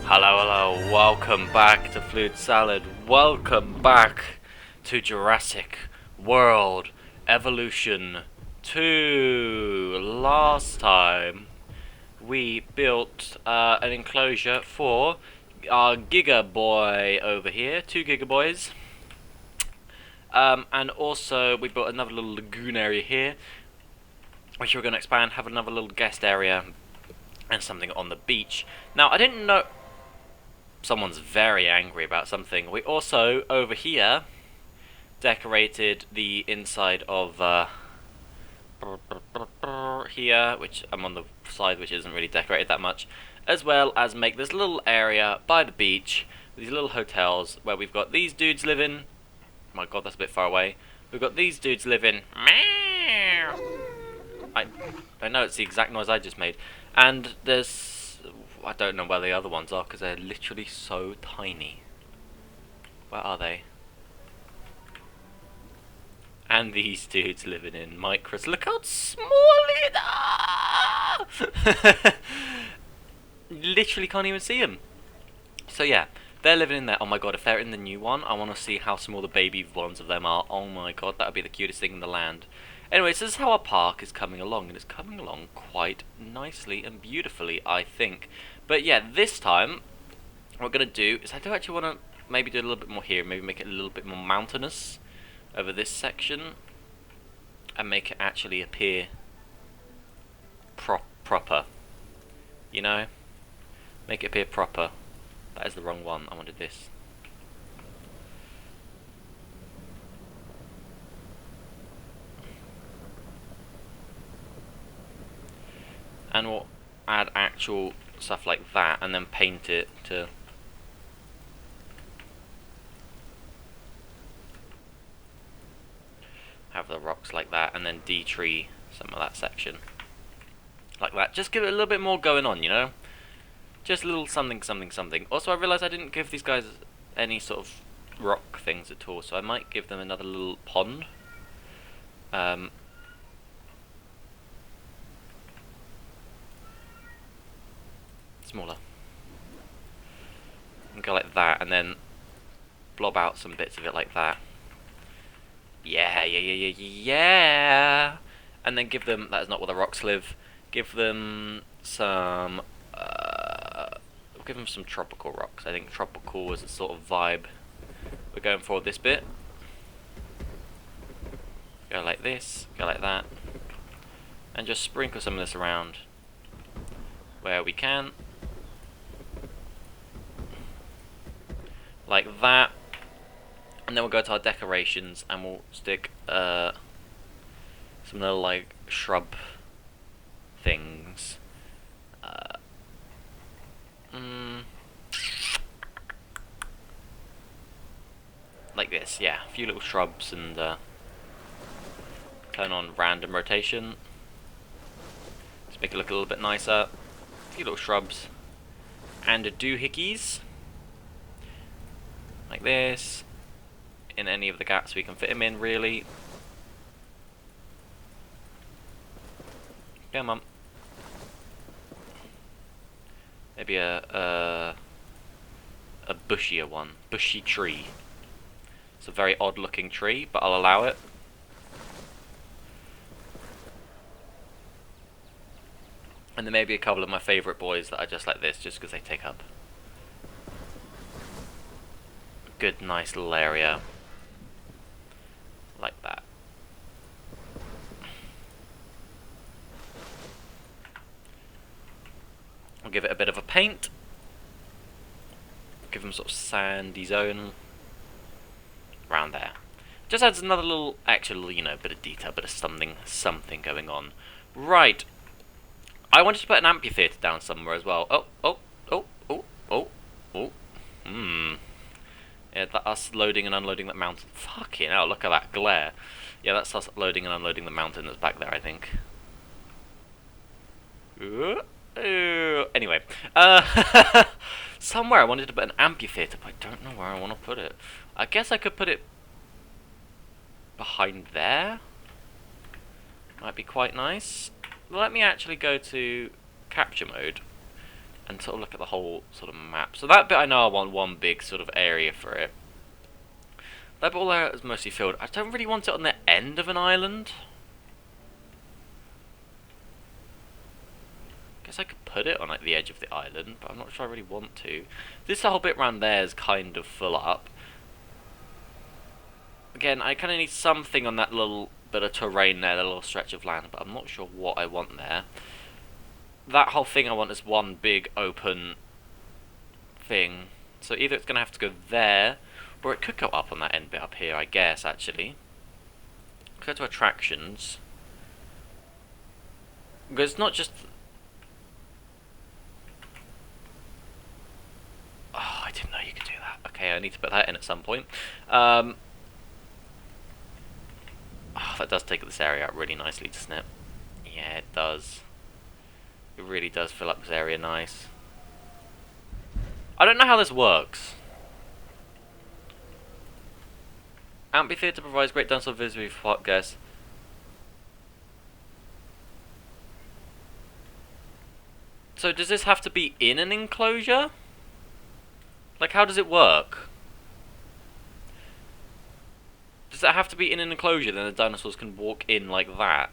Hello, hello, welcome back to Flute Salad. Welcome back to Jurassic World Evolution 2. Last time we built an enclosure for our Giga Boy over here, 2 Giga Boys. And also we built another little lagoon area here, which we're going to expand, have another little guest area, and something on the beach. Now, I didn't know... Someone's very angry about something. We also, over here, decorated the inside of here, which I'm on the side, which isn't really decorated that much, as well as make this little area by the beach, these little hotels, where we've got these dudes living. Oh my god, that's a bit far away. We've got these dudes living. Meow. I know it's the exact noise I just made. And there's... I don't know where the other ones are because they're literally so tiny. Where are they? And these dudes living in micros. Look how small it is! Literally can't even see them. So yeah, they're living in there. Oh my god, if they're in the new one, I want to see how small the baby ones of them are. Oh my god, that would be the cutest thing in the land. Anyway, so this is how our park is coming along, and it's coming along quite nicely and beautifully, I think. But yeah, this time, what we're going to do is I do actually want to maybe do a little bit more here, maybe make it a little bit more mountainous over this section, and make it actually appear proper, you know? Make it appear proper. That is the wrong one, I wanted this. And we'll add actual stuff like that, and then paint it to have the rocks like that, and then de-tree some of that section like that. Just give it a little bit more going on, you know? Just a little something, something, something. Also, I realised I didn't give these guys any sort of rock things at all, so I might give them another little pond. Smaller. And go like that, and then blob out some bits of it like that. Yeah. And then give them, that is not where the rocks live, give them some, give them some tropical rocks. I think tropical is the sort of vibe we're going for this bit. Go like this, go like that, and just sprinkle some of this around where we can. Like that. And then we'll go to our decorations and we'll stick some little like shrub things. Like this, yeah. A few little shrubs and turn on random rotation. Just make it look a little bit nicer. A few little shrubs. And doohickeys. Like this. In any of the gaps we can fit him in, really. Come on. Maybe a bushier one. Bushy tree. It's a very odd looking tree, but I'll allow it. And then maybe a couple of my favourite boys that are just like this, just because they take up a good, nice little area. Like that. I'll give it a bit of a paint. Give them sort of sandy zone around there. Just adds another little actual, you know, bit of detail, bit of something going on. Right. I wanted to put an amphitheater down somewhere as well. Oh. Yeah, that's us loading and unloading that mountain. Fucking hell, look at that glare. Yeah, that's us loading and unloading the mountain that's back there, I think. Anyway. Somewhere I wanted to put an amphitheater, but I don't know where I want to put it. I guess I could put it behind there. Might be quite nice. Let me actually go to capture mode and sort of look at the whole sort of map. So that bit I know I want one big sort of area for it. That bit all there is mostly filled. I don't really want it on the end of an island. Guess I could put it on like the edge of the island, but I'm not sure I really want to. This whole bit around there is kind of full up. Again, I kind of need something on that little bit of terrain there, that little stretch of land, but I'm not sure what I want there. That whole thing I want is one big open thing. So either it's going to have to go there, or it could go up on that end bit up here, I guess, actually. Go to attractions. Because it's not just... Oh, I didn't know you could do that. Okay, I need to put that in at some point. Oh, that does take this area out really nicely, doesn't it? Yeah, it does. It really does fill up this area nice. I don't know how this works. Amphitheater provides great dinosaur visibility for park guests. So does this have to be in an enclosure? Like, how does it work? Does that have to be in an enclosure, then the dinosaurs can walk in like that?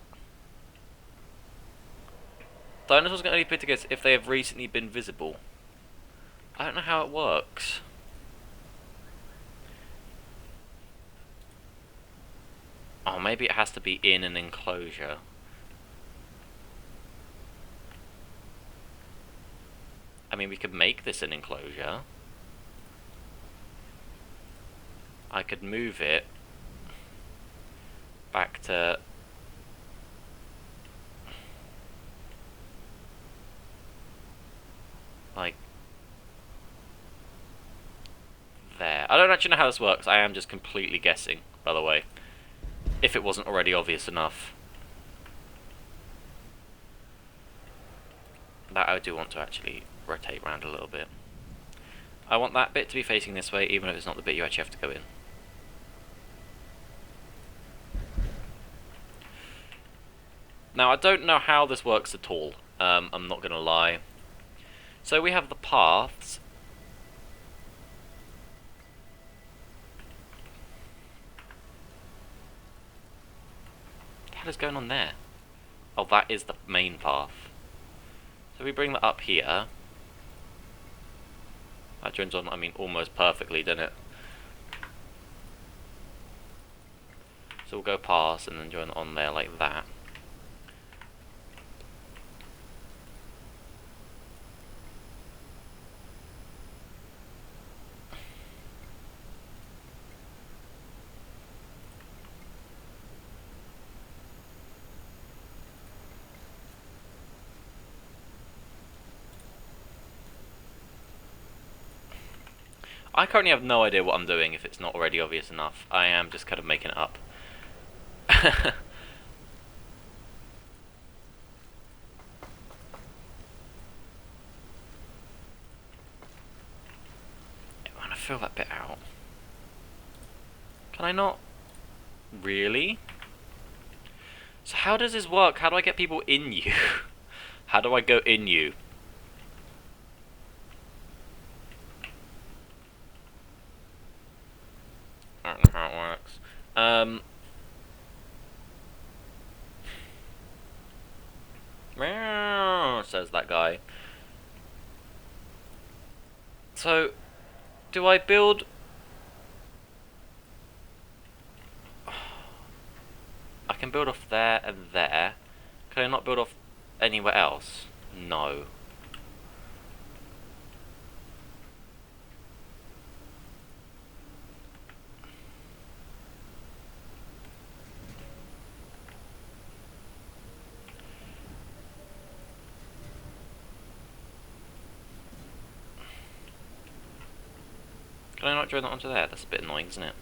Dinosaurs can only appear to guests if they have recently been visible. I don't know how it works. Oh, maybe it has to be in an enclosure. I mean, we could make this an enclosure. I could move it back to... like... there. I don't actually know how this works. I am just completely guessing, by the way. If it wasn't already obvious enough. That I do want to actually rotate around a little bit. I want that bit to be facing this way, even if it's not the bit you actually have to go in. Now, I don't know how this works at all. I'm not going to lie. So we have the paths. What the hell is going on there? Oh, that is the main path. So we bring that up here. That joins on, I mean, almost perfectly, doesn't it? So we'll go past and then join on there like that. I currently have no idea what I'm doing if it's not already obvious enough. I am just kind of making it up. I want to fill that bit out. Can I not? Really? So how does this work? How do I get people in you? How do I go in you? I don't know how it works. Meow, says that guy. So, do I build... I can build off there and there. Can I not build off anywhere else? No. Can I not join that onto there? That's a bit annoying, isn't it?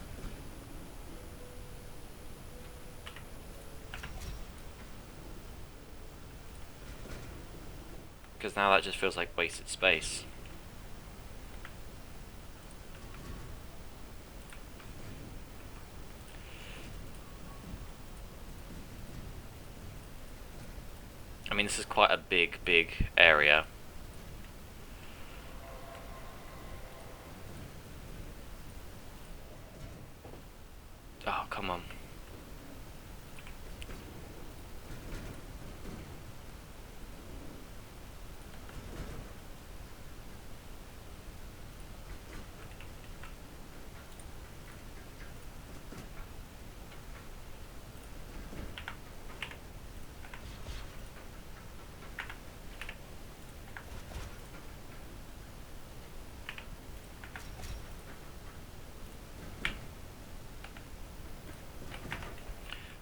Because now that just feels like wasted space. I mean, this is quite a big area. come on.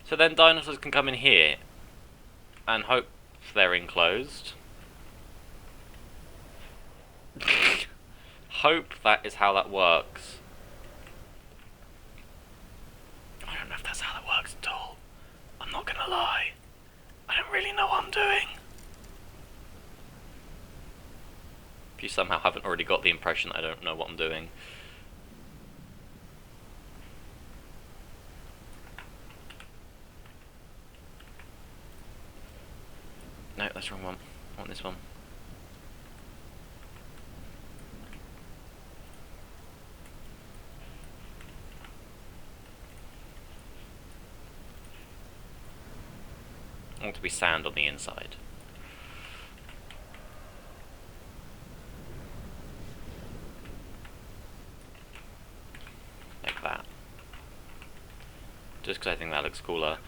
So then dinosaurs can come in here and hope they're enclosed. Hope that is how that works. I don't know if that's how that works at all. I'm not gonna lie. I don't really know what I'm doing. If you somehow haven't already got the impression that I don't know what I'm doing. No, that's the wrong one. I want this one. I want to be sand on the inside. Like that. Just because I think that looks cooler.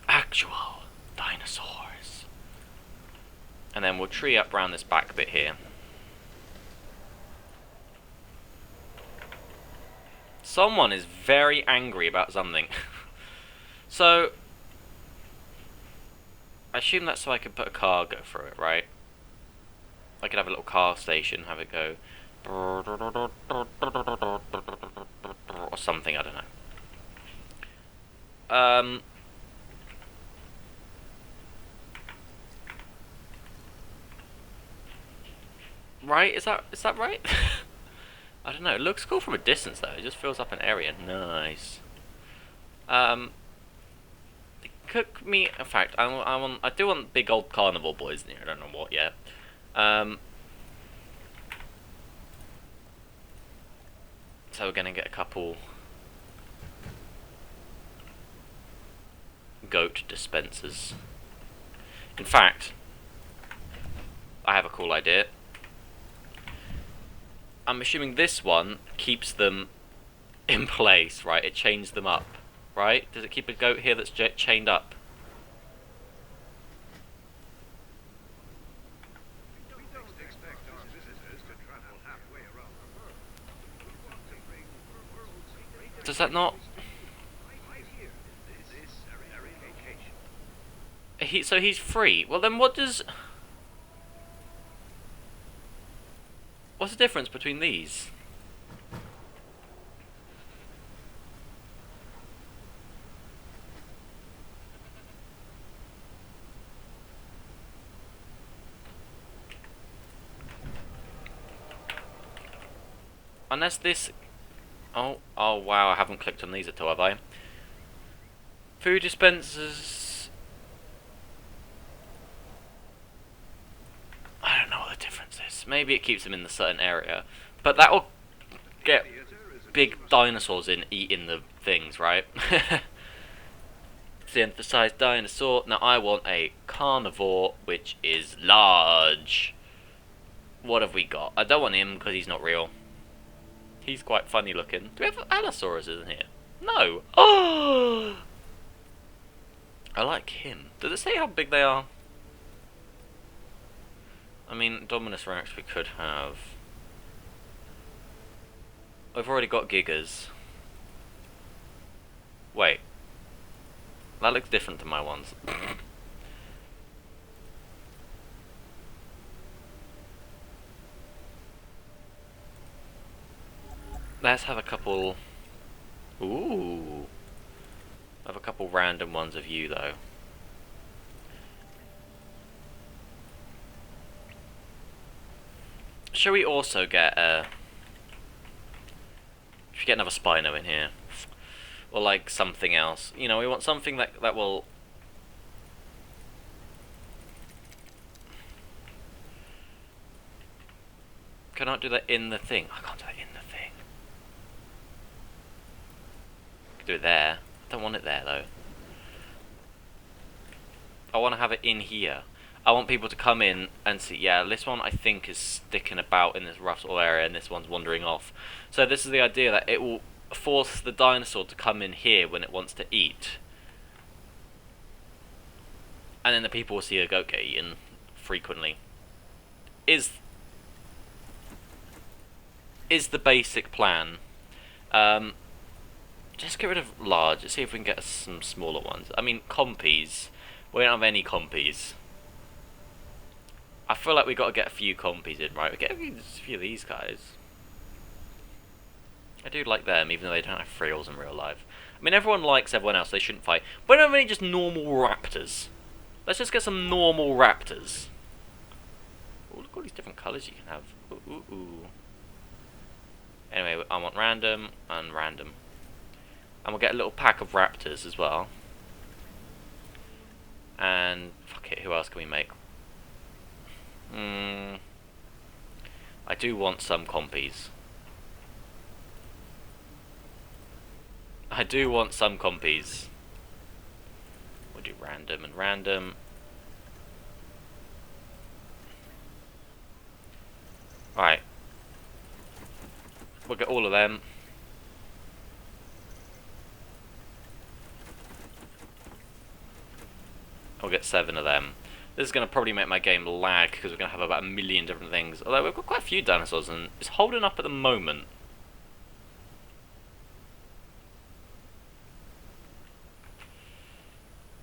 Actual dinosaurs. And then we'll tree up around this back bit here. Someone is very angry about something. So, I assume that's so I could put a car go through it, right? I could have a little car station, have it go... or something, I don't know. Right? Is that right? I don't know. It looks cool from a distance though. It just fills up an area. Nice. Cook me. In fact, I do want big old carnival boys in here. I don't know what yet. So we're gonna get a couple goat dispensers. In fact, I have a cool idea. I'm assuming this one keeps them in place, right? It chains them up, right? Does it keep a goat here that's chained up? Does that not? So he's free. Well then what does... What's the difference between these? Unless this... Oh wow, I haven't clicked on these at all, have I? Food dispensers... I don't know what the difference is. Maybe it keeps them in a certain area. But that will get big dinosaurs in eating the things, right? To emphasize dinosaur. Now I want a carnivore, which is large. What have we got? I don't want him because he's not real. He's quite funny looking. Do we have Allosaurus in here? No. Oh! I like him. Does it say how big they are? I mean, Dominus Rex we could have. I've already got Gigas. Wait. That looks different to my ones. Let's have a couple... Ooh. Have a couple random ones of you, though. Shall we also get a... Should we get another Spino in here? Or like something else. You know, we want something that will Cannot do that in the thing. I can't do that in the thing. I can do it there. I don't want it there though. I want to have it in here. I want people to come in and see, yeah, this one I think is sticking about in this rough sort of area and this one's wandering off. So this is the idea that it will force the dinosaur to come in here when it wants to eat. And then the people will see a goat get eaten frequently. Is the basic plan. Just get rid of large, let's see if we can get some smaller ones. I mean, compies. We don't have any compies. I feel like we got to get a few compies in, right? We get a few of these guys. I do like them, even though they don't have frills in real life. I mean, everyone likes everyone else, they shouldn't fight. But we don't have any just normal raptors. Let's just get some normal raptors. Oh, look at all these different colours you can have. Ooh, ooh, ooh. Anyway, I want random and random. And we'll get a little pack of raptors as well. And, fuck it, who else can we make? I do want some compies. I do want some compies. We'll do random and random. Alright. We'll get all of them. I'll get 7 of them. This is going to probably make my game lag because we're going to have about a million different things. Although we've got quite a few dinosaurs and it's holding up at the moment.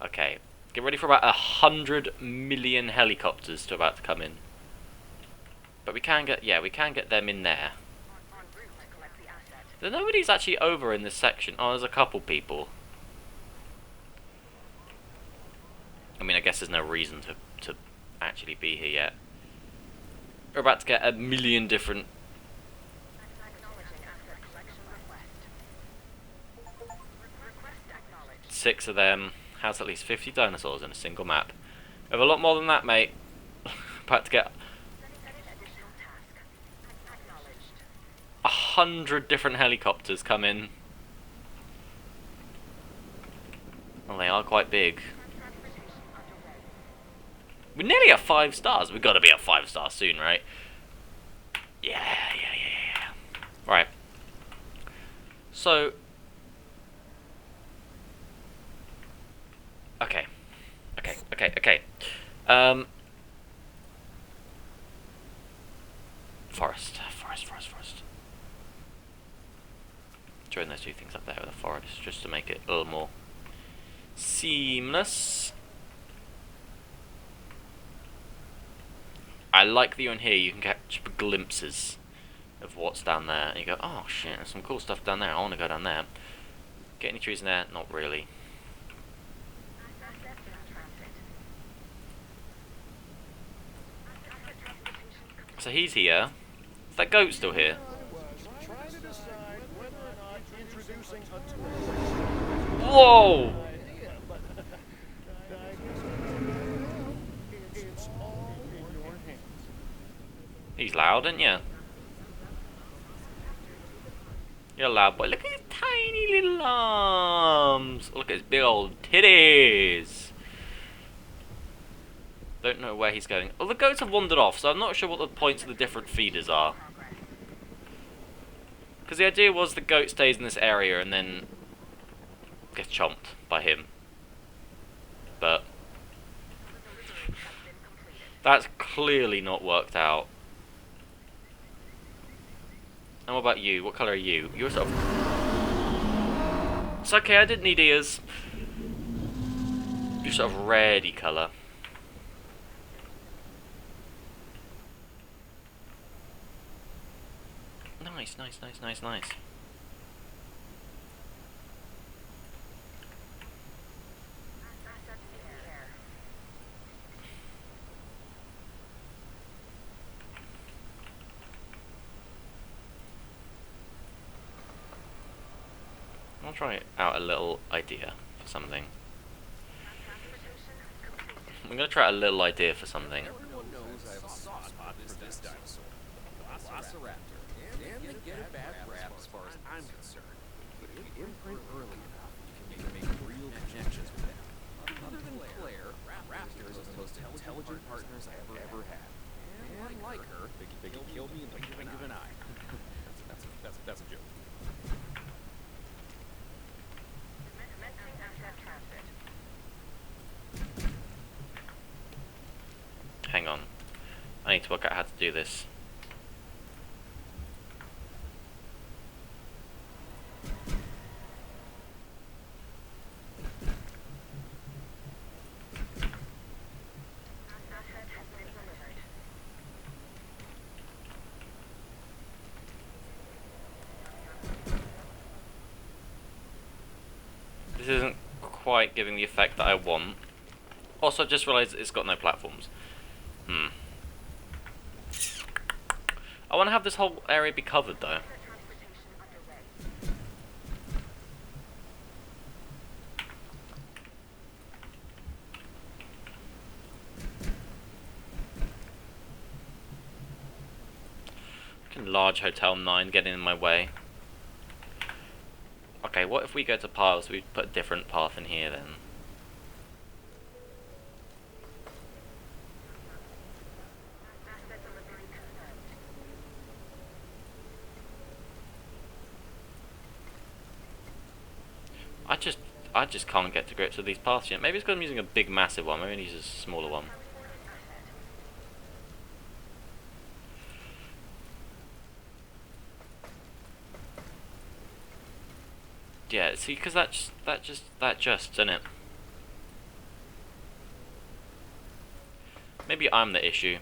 Okay, get ready for about 100 million helicopters to about to come in. But we can get, yeah, we can get them in there. Nobody's actually over in this section. Oh, there's a couple people. I mean, I guess there's no reason to actually be here yet. We're about to get a million different... Six of them. Has at least 50 dinosaurs in a single map. We have a lot more than that, mate. About to get 100 different helicopters come in. Well, they are quite big. We're nearly at 5 stars. We've got to be at 5 stars soon, right? Yeah. Right. So... Okay. Forest. Join those two things up there with the forest, just to make it a little more seamless. I like that you're in here, you can catch glimpses of what's down there. And you go, oh shit, there's some cool stuff down there, I want to go down there. Get any trees in there? Not really. So he's here. Is that goat still here? Whoa! He's loud, isn't you? You're a loud boy. Look at his tiny little arms. Look at his big old titties. Don't know where he's going. Oh, the goats have wandered off, so I'm not sure what the points of the different feeders are. Because the idea was the goat stays in this area and then gets chomped by him. But that's clearly not worked out. And what about you? What colour are you? You're sort of... It's okay, I didn't need ears. You're sort of reddy colour. Nice. I'll try out a little idea for something. I'm going to try a little idea for something. velociraptor. And they get a bad rap as far as I'm concerned. But if you imprint early enough, you can make real connections with them. Other than Claire, raptors are the most intelligent partners I've ever had. And like her, they can kill me in the blink of an eye. That's a joke. Hang on. I need to work out how to do this. This isn't quite giving the effect that I want. Also, I just realised it's got no platforms. I want to have this whole area be covered, though. Large Hotel 9 getting in my way. Okay, what if we go to paths? We put a different path in here then. I just can't get to grips with these paths yet. Maybe it's because I'm using a big massive one, maybe I need to use a smaller one. Yeah, see, because that just, isn't it? Maybe I'm the issue.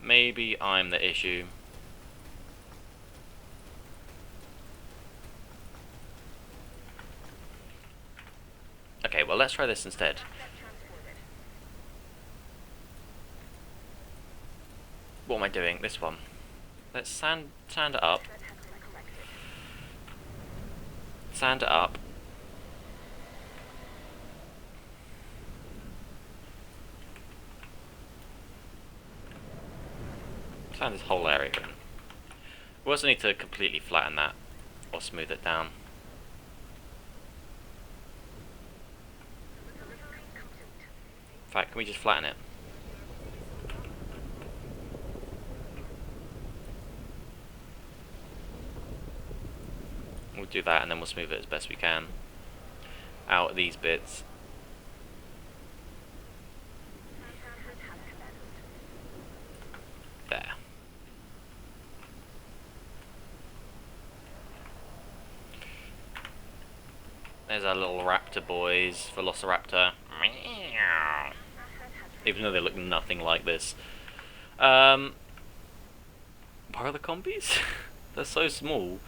Maybe I'm the issue. Okay, well, let's try this instead. What am I doing? This one. Let's sand it up. Sand it up. Sand this whole area in. We also need to completely flatten that, or smooth it down. In fact, can we just flatten it? We'll do that and then we'll smooth it as best we can out of these bits. There. There's our little raptor boys, Velociraptor. Even though they look nothing like this. Where are the compies? They're so small.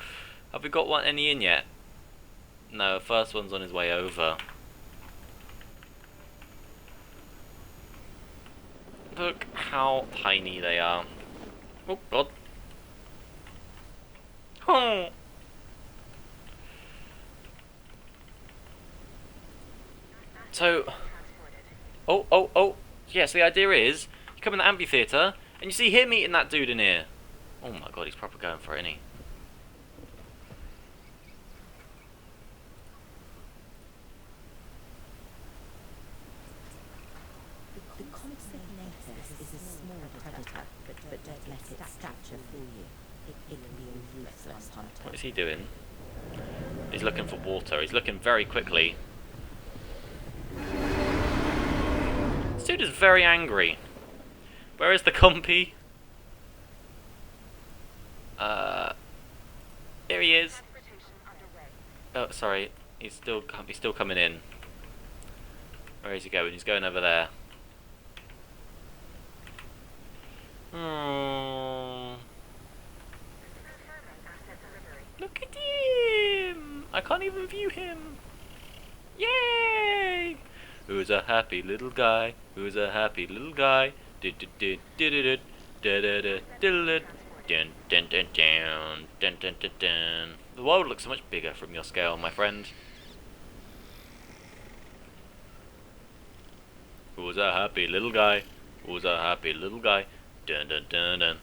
Have we got any in yet? No, first one's on his way over. Look how tiny they are. Oh god. Oh. So, oh. Yeah, so the idea is, you come in the amphitheater, and you see him eating that dude in here. Oh my god, he's proper going for it, isn't he? Is a small predator, but don't let its stature fool you. It can be a ruthless hunter. What is he doing? He's looking for water. He's looking very quickly. This dude is very angry. Where is the compy? Here he is. Oh, sorry. He's still coming in. Where is he going? He's going over there. Oh. Look at him! I can't even view him. Yay! Who's a happy little guy? Who's a happy little guy? The world looks so much bigger from your scale, my friend. Who's a happy little guy? Who's a happy little guy? Dun dun dun dun.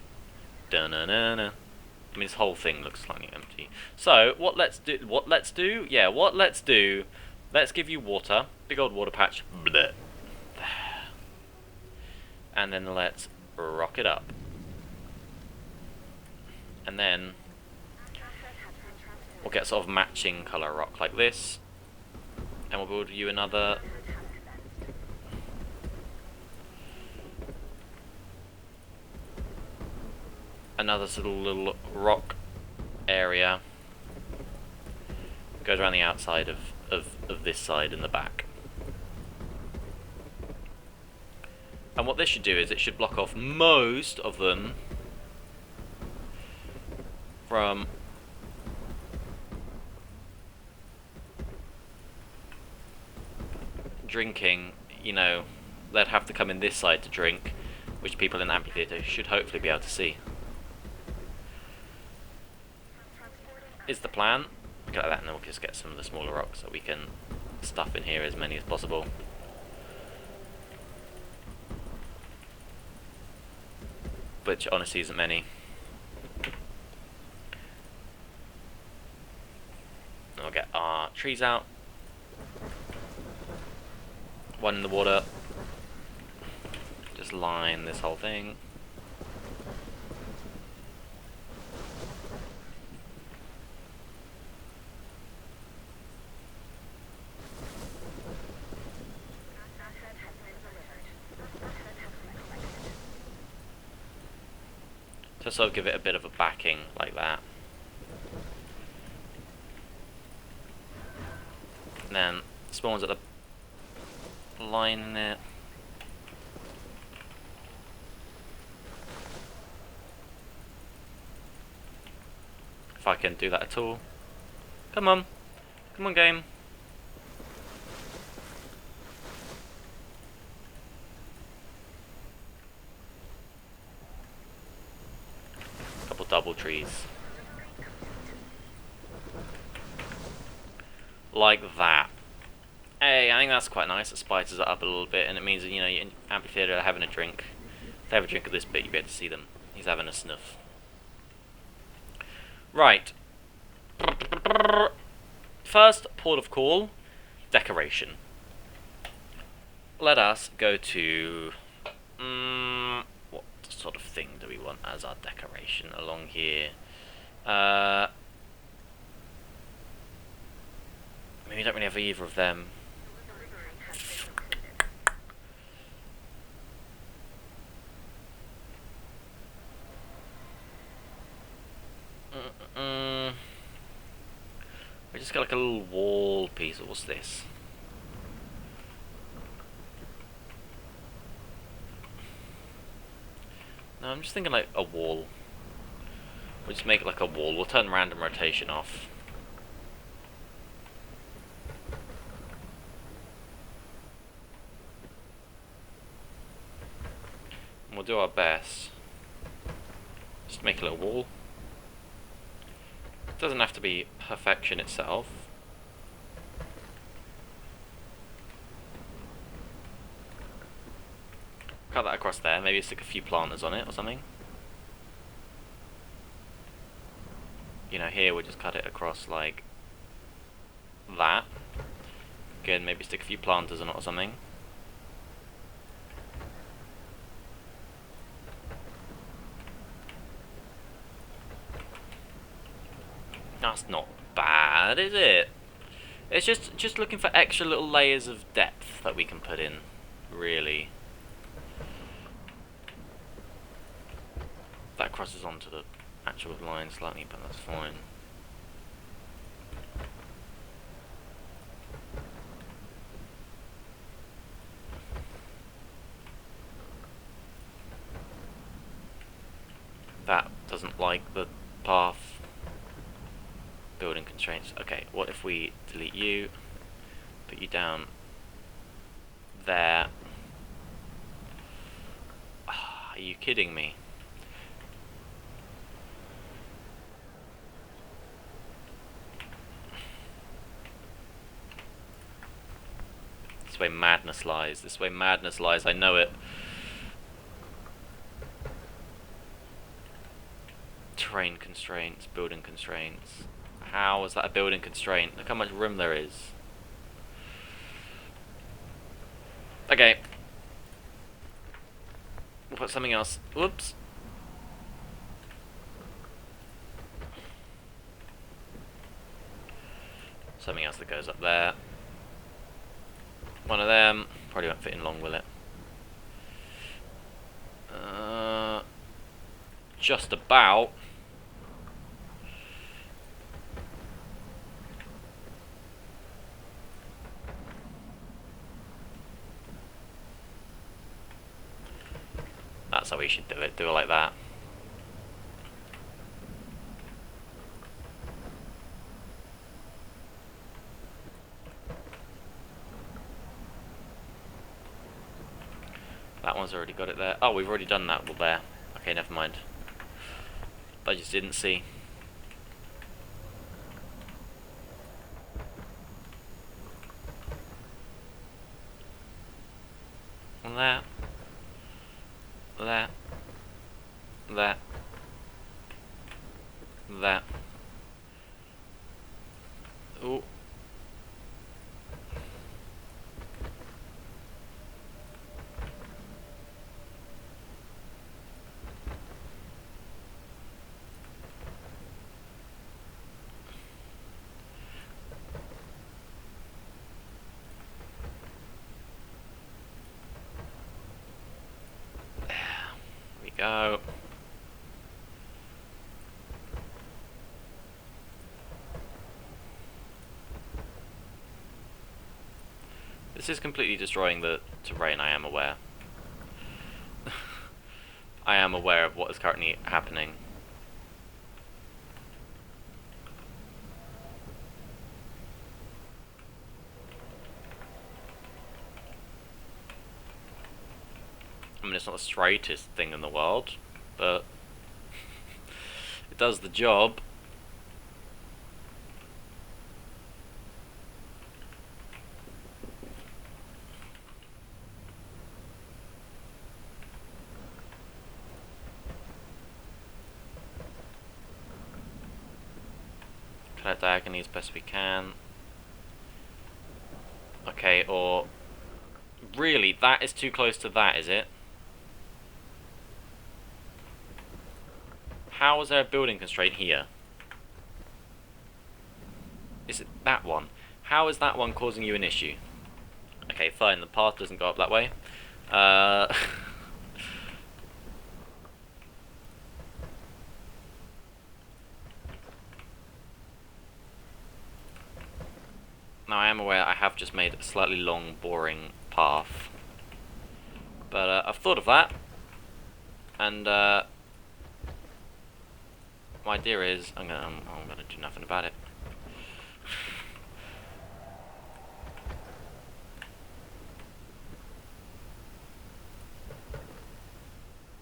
Dun dun dun dun. I mean, this whole thing looks slightly empty. So, let's do, let's give you water. Big old water patch. Bleh. And then let's rock it up. And then we'll get sort of matching colour rock like this. And we'll build you another little rock area. It goes around the outside of this side and the back. And what this should do is it should block off most of them from drinking. You know, they'd have to come in this side to drink, which people in the amphitheater should hopefully be able to see. Is the plan. Look at that, and then we'll just get some of the smaller rocks that we can stuff in here, as many as possible. Which honestly isn't many. And we'll get our trees out. One in the water. Just line this whole thing. Just sort of give it a bit of a backing like that. And then spawns at the line in it. If I can do that at all. Come on. Come on, game. Couple double trees. Like that. Hey, I think that's quite nice. It spices it up a little bit, and it means that, you know, you're in amphitheater having a drink. If they have a drink of this bit, you'll be able to see them. He's having a snuff. Right. First port of call, decoration. Let us go to... what sort of thing do we want as our decoration along here? I mean, we don't really have either of them. We just got like a little wall piece. What's this? No, I'm just thinking like a wall. We'll just make it like a wall. We'll turn random rotation off. And we'll do our best. Just make a little wall. It doesn't have to be perfection itself. Cut that across there, maybe stick a few planters on it or something. You know, here we'll just cut it across like that. Again, maybe stick a few planters on it or something. That's not bad, is it? It's just looking for extra little layers of depth that we can put in, really. That crosses onto the actual line slightly, but that's fine. That doesn't like the path. Building constraints. Okay, what if we delete you, put you down there? Are you kidding me? This way madness lies. This way madness lies. I know it. Terrain constraints, building constraints. How is that a building constraint? Look how much room there is. Okay. We'll put something else. Whoops. Something else that goes up there. One of them. Probably won't fit in long, will it? Just about. That's how we should do it. Do it like that. That one's already got it there. Oh, we've already done that. Well, there. Okay, never mind. I just didn't see. There. There. There. There. Ooh. Go. This is completely destroying the terrain, I am aware. I am aware of what is currently happening. I mean, it's not the straightest thing in the world, but it does the job. Cut it diagonally as best we can. Okay, or... Really, that is too close to that, is it? How is there a building constraint here? Is it that one? How is that one causing you an issue? Okay, fine, the path doesn't go up that way. Now I am aware I have just made a slightly long, boring path. But I've thought of that. And my idea is I'm gonna do nothing about it.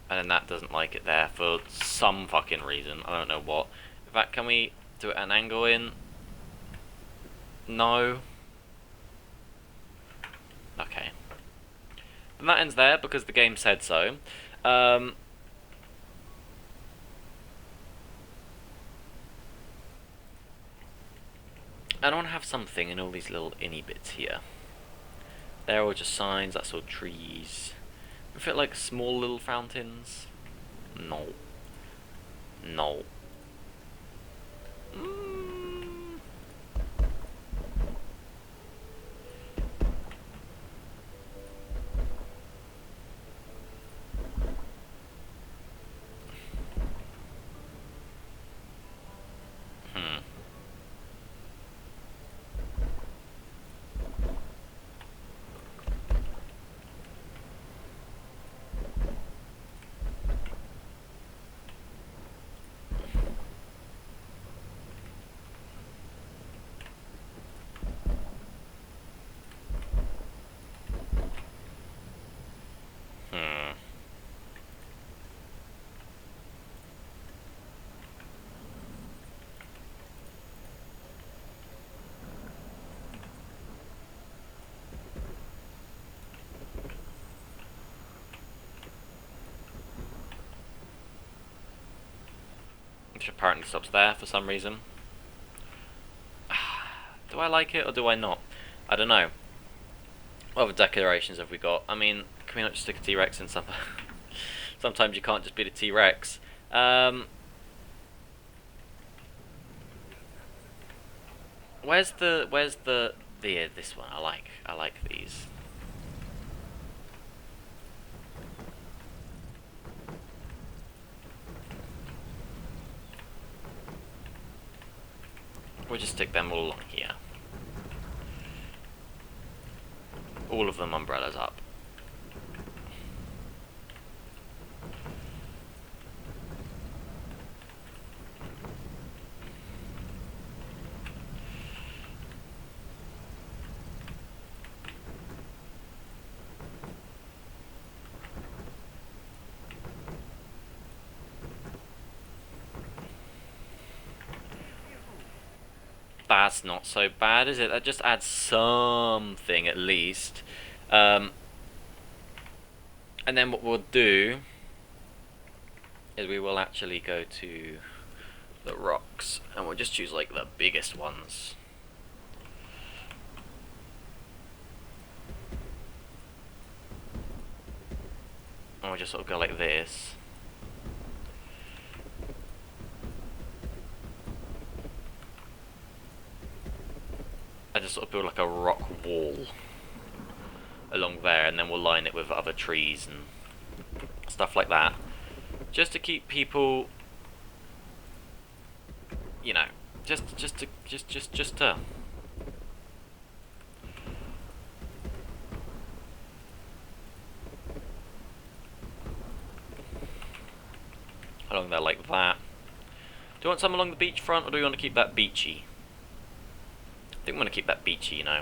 And then that doesn't like it there for some fucking reason. I don't know what. In fact, can we do an angle in? No. Okay. And that ends there because the game said so. I don't want to have something in all these little inny bits here. They're all just signs, that's all trees. We fit like small little fountains. No. No. which apparently stops there for some reason. Do I like it or do I not? I don't know. What other decorations have we got? I mean, can we not just stick a T-Rex in some? Sometimes you can't just be the T-Rex. Where's this one? I like these. We'll just stick them all along here. All of them umbrellas up. That's not so bad, is it? That just adds something at least. And then what we'll do is we will actually go to the rocks and we'll just choose like the biggest ones. And we'll just sort of go like this. I just sort of build like a rock wall along there, and then we'll line it with other trees and stuff like that, just to keep people, you know, just to along there like that. Do you want some along the beachfront, or do you want to keep that beachy? I think I'm going to keep that beachy, you know.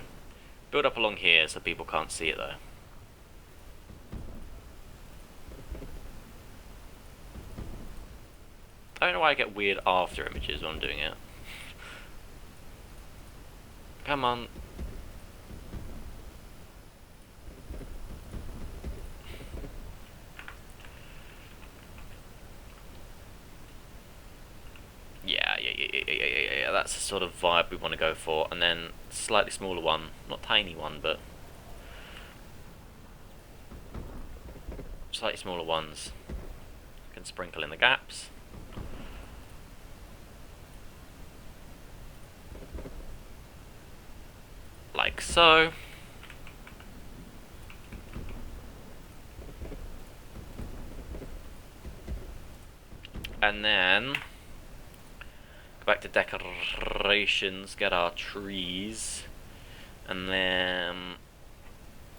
Build up along here so people can't see it though. I don't know why I get weird after images when I'm doing it. Come on. Yeah, that's the sort of vibe we want to go for. And then slightly smaller one, not tiny one, but slightly smaller ones. Can sprinkle in the gaps. Like so. And then back to decorations, get our trees, and then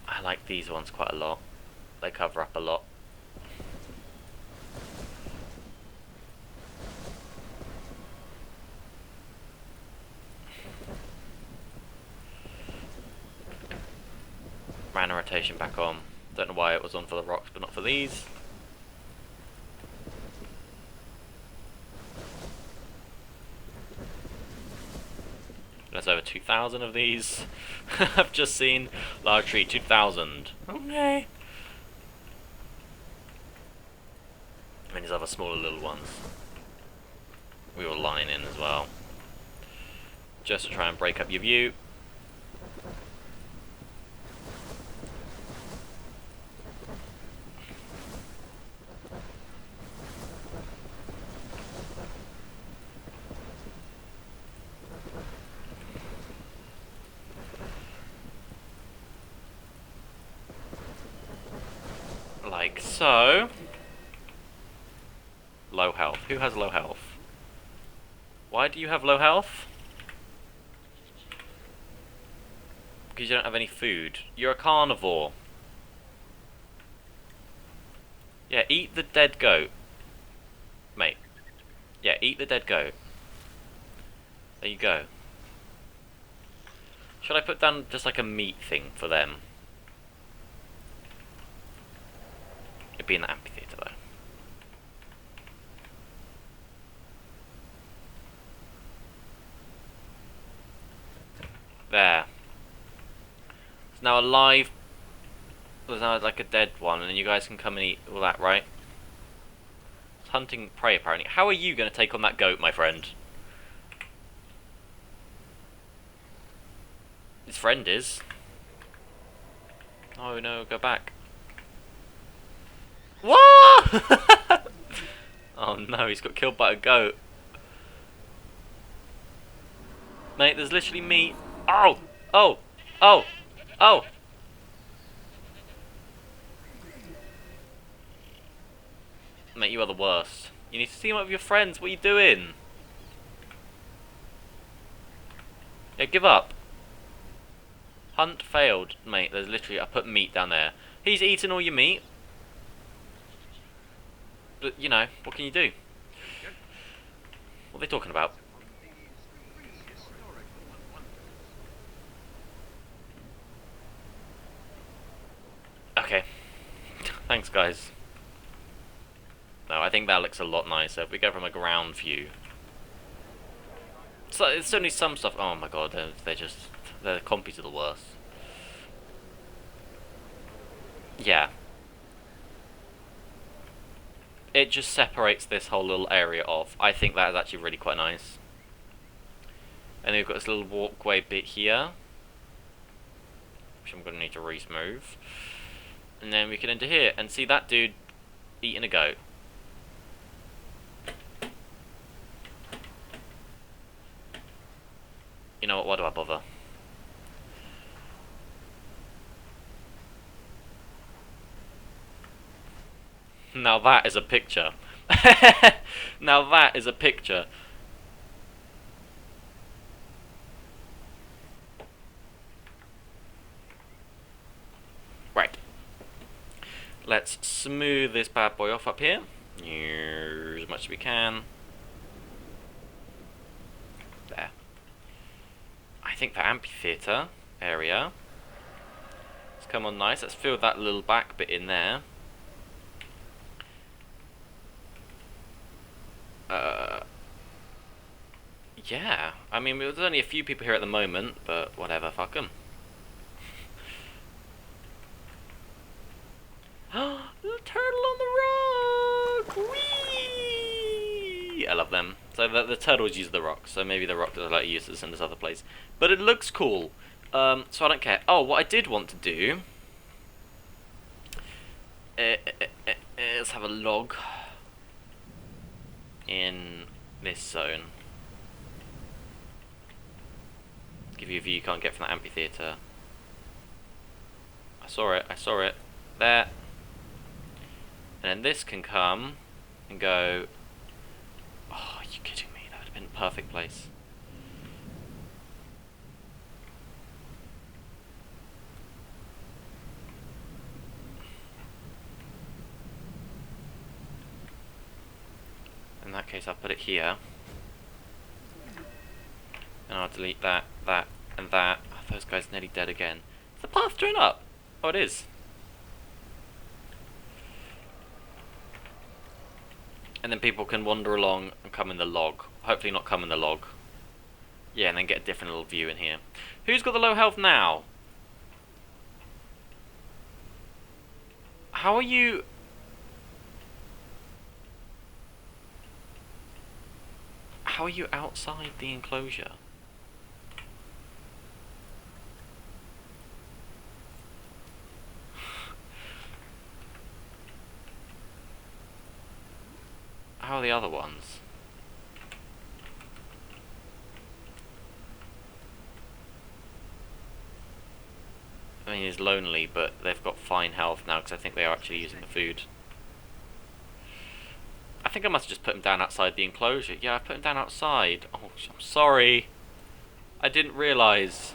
I like these ones quite a lot. They cover up a lot. Ran a rotation back on. Don't know why it was on for the rocks but not for these. There's over 2,000 of these. I've just seen large tree 2,000. Okay. And these other smaller little ones we will line in as well, just to try and break up your view. Like so. Low health. Who has low health? Why do you have low health? Because you don't have any food. You're a carnivore. Yeah, eat the dead goat. Mate. Yeah, eat the dead goat. There you go. Should I put down just like a meat thing for them? It'd be in the amphitheater though. There. It's now alive. There's now like a dead one, and then you guys can come and eat all that, right? It's hunting prey, apparently. How are you going to take on that goat, my friend? His friend is. Oh no, go back. What? Oh no, he's got killed by a goat. Mate, there's literally meat. Oh! Oh! Oh! Oh! Mate, you are the worst. You need to team up with your friends. What are you doing? Yeah, give up. Hunt failed. Mate, there's literally... I put meat down there. He's eaten all your meat. But, you know, what can you do? What are they talking about? Okay. Thanks, guys. No, I think that looks a lot nicer. If we go from a ground view. So, it's only some stuff. Oh my god, they're just... The compies are the worst. Yeah. It just separates this whole little area off. I think that is actually really quite nice. And then we've got this little walkway bit here, which I'm going to need to re-smooth. And then we can enter here and see that dude eating a goat. You know what, why do I bother? Now that is a picture. Now that is a picture. Right. Let's smooth this bad boy off up here. As much as we can. There. I think the amphitheater area. Let's come on nice. Let's fill that little back bit in there. Yeah, I mean, there's only a few people here at the moment, but whatever, fuck them. Little turtle on the rock! Whee! I love them. So the turtles use the rock, so maybe the rock does like use this in this other place. But it looks cool, so I don't care. Oh, what I did want to do... let's have a log in this zone. Give you a view you can't get from the amphitheater. I saw it. There. And then this can come and go... Oh, are you kidding me? That would have been a perfect place. In that case, I'll put it here. And I'll delete that, that, and that. Oh, those guys are nearly dead again. Is the path drawn up? Oh, it is. And then people can wander along and come in the log. Hopefully not come in the log. Yeah, and then get a different little view in here. Who's got the low health now? How are you... How are you outside the enclosure? How are the other ones? I mean, he's lonely, but they've got fine health now because I think they are actually using the food. I think I must have just put him down outside the enclosure. Yeah, I put him down outside. Oh, I'm sorry. I didn't realise.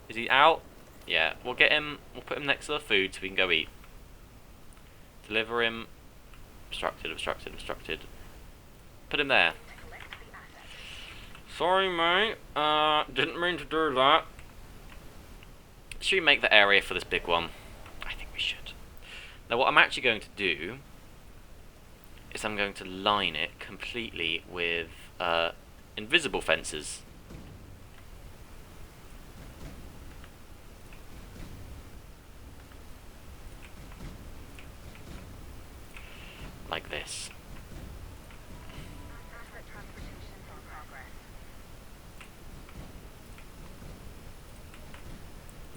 Is he out? Yeah, we'll get him. We'll put him next to the food so we can go eat. Deliver him. Obstructed, obstructed, obstructed. Put him there. Sorry, mate. Didn't mean to do that. Should we make the area for this big one? I think we should. Now, what I'm actually going to do is I'm going to line it completely with invisible fences. Like this.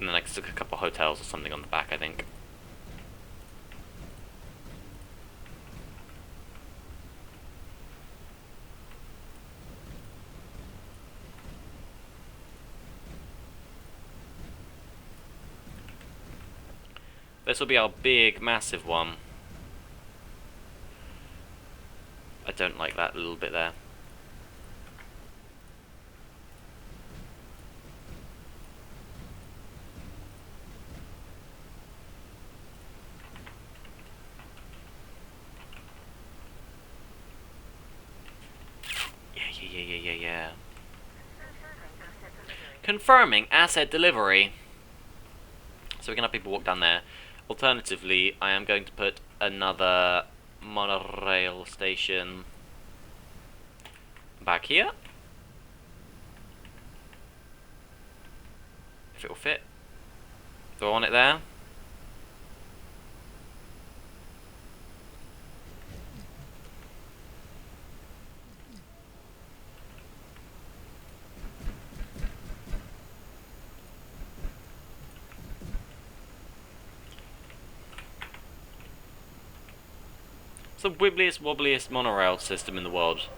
And then I can stick a couple hotels or something on the back, I think. This will be our big, massive one. I don't like that little bit there. Yeah. Confirming asset delivery. So we can have people walk down there. Alternatively, I am going to put another monorail station back here. If it will fit. Do I want it there? It's the wibbliest, wobbliest monorail system in the world.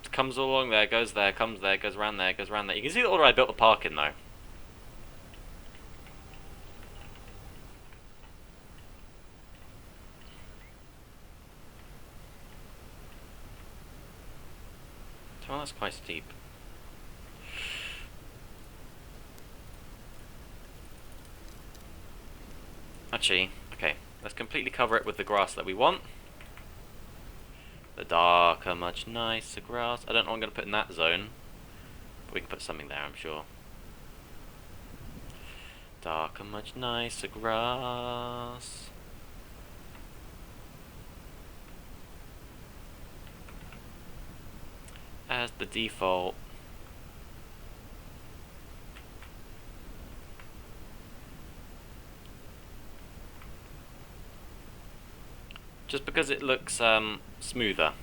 It comes along there, goes there, comes there, goes around there, goes around there. You can see the order I built the park in, though. Well, that's quite steep. Actually, okay, let's completely cover it with the grass that we want. The darker, much nicer grass. I don't know what I'm going to put in that zone, but we can put something there, I'm sure. Darker, much nicer grass. As the default. Just because it looks smoother.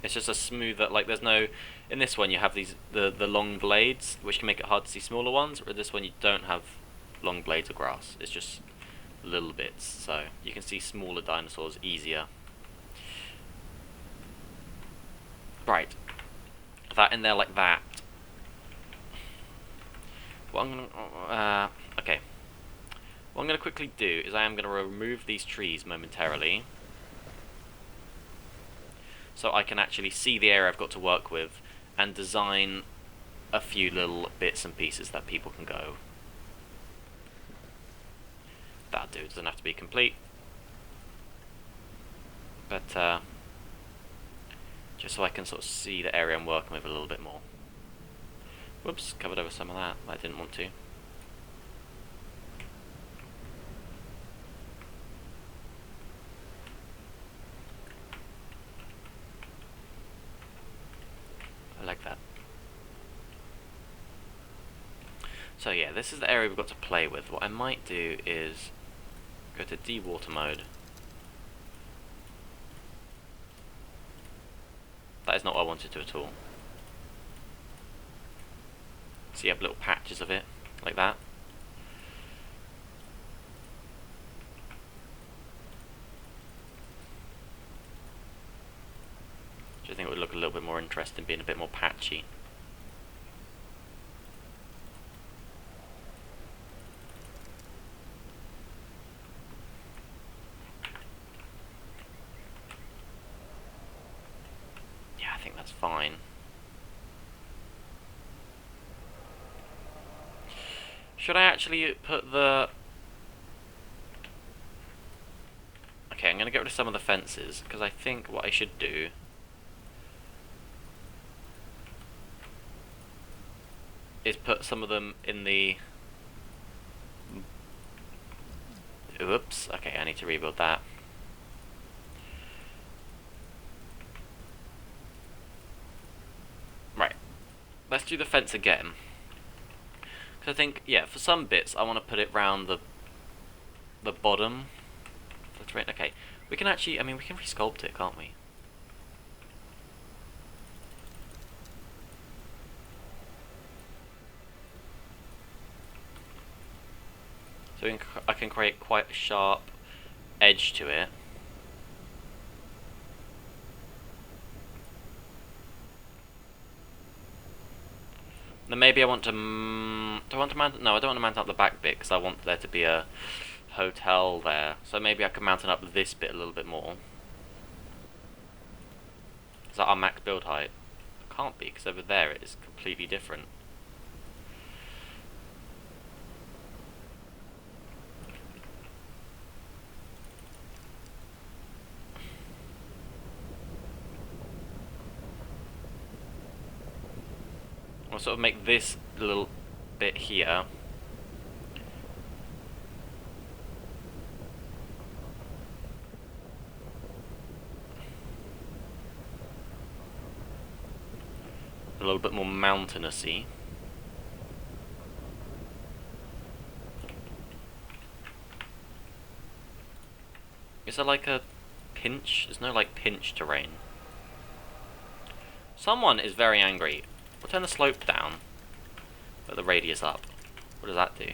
It's just a smoother, like there's no, in this one you have these, the long blades, which can make it hard to see smaller ones, but this one you don't have long blades of grass. It's just little bits, so you can see smaller dinosaurs easier. Right. That in there like that. What I'm gonna, okay. What I'm gonna quickly do is I am gonna remove these trees momentarily, so I can actually see the area I've got to work with and design a few little bits and pieces that people can go. That'll do, it doesn't have to be complete. But just so I can sort of see the area I'm working with a little bit more. Whoops, covered over some of that, I didn't want to. I like that. So yeah, this is the area we've got to play with. What I might do is go to de-water mode. That is not what I wanted to at all. So you have little patches of it, like that. Which I think would look a little bit more interesting, being a bit more patchy. Yeah, I think that's fine. Should I actually put the... Okay, I'm going to get rid of some of the fences, because I think what I should do is put some of them in the... Oops, okay, I need to rebuild that. Right, let's do the fence again. Because I think, yeah, for some bits I want to put it round the bottom. Okay, we can actually, I mean, we can resculpt it, can't we? So I can create quite a sharp edge to it. Then maybe I want to... do I want to mount... No, I don't want to mount up the back bit, because I want there to be a hotel there. So maybe I can mount it up this bit a little bit more. Is that our max build height? It can't be, because over there it is completely different. I'll sort of make this little bit here a little bit more mountainousy. Is there like a pinch? There's no like pinch terrain. Someone is very angry. We'll turn the slope down, put the radius up. What does that do?